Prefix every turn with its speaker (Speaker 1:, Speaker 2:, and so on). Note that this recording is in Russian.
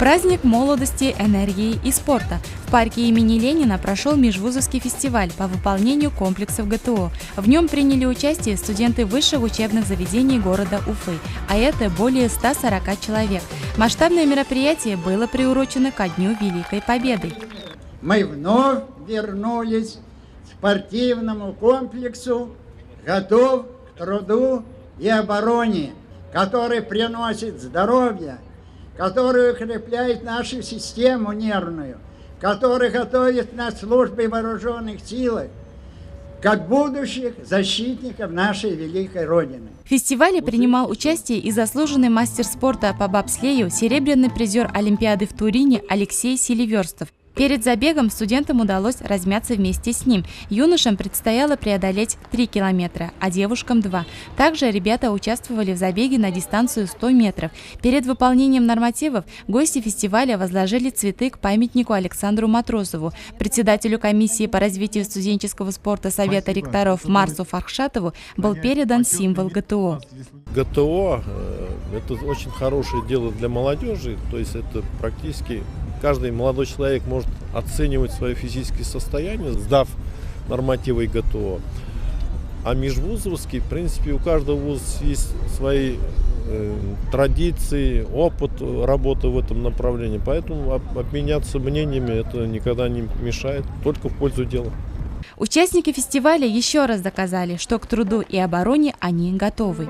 Speaker 1: Праздник молодости, энергии и спорта. В парке имени Ленина прошел межвузовский фестиваль по выполнению комплексов ГТО. В нем приняли участие студенты высших учебных заведений города Уфы, а это более 140 человек. Масштабное мероприятие было приурочено ко Дню Великой Победы.
Speaker 2: Мы вновь вернулись к спортивному комплексу «Готов к труду и обороне», который приносит здоровье, который укрепляет нашу систему нервную, который готовит нас к службе вооруженных сил, как будущих защитников нашей великой Родины.
Speaker 1: В фестивале принимал участие и заслуженный мастер спорта по бобслею, серебряный призер Олимпиады в Турине Алексей Селиверстов. Перед забегом студентам удалось размяться вместе с ним. Юношам предстояло преодолеть 3 километра, а девушкам 2. Также ребята участвовали в забеге на дистанцию 100 метров. Перед выполнением нормативов гости фестиваля возложили цветы к памятнику Александру Матросову. Председателю комиссии по развитию студенческого спорта Совета ректоров Марсу Фархшатову был передан символ ГТО.
Speaker 3: ГТО – это очень хорошее дело для молодежи, то есть это практически каждый молодой человек может оценивать свое физическое состояние, сдав нормативы ГТО. А межвузовский, в принципе, у каждого вуза есть свои традиции, опыт работы в этом направлении, поэтому обменяться мнениями это никогда не мешает, только в пользу дела.
Speaker 1: Участники фестиваля еще раз доказали, что к труду и обороне они готовы.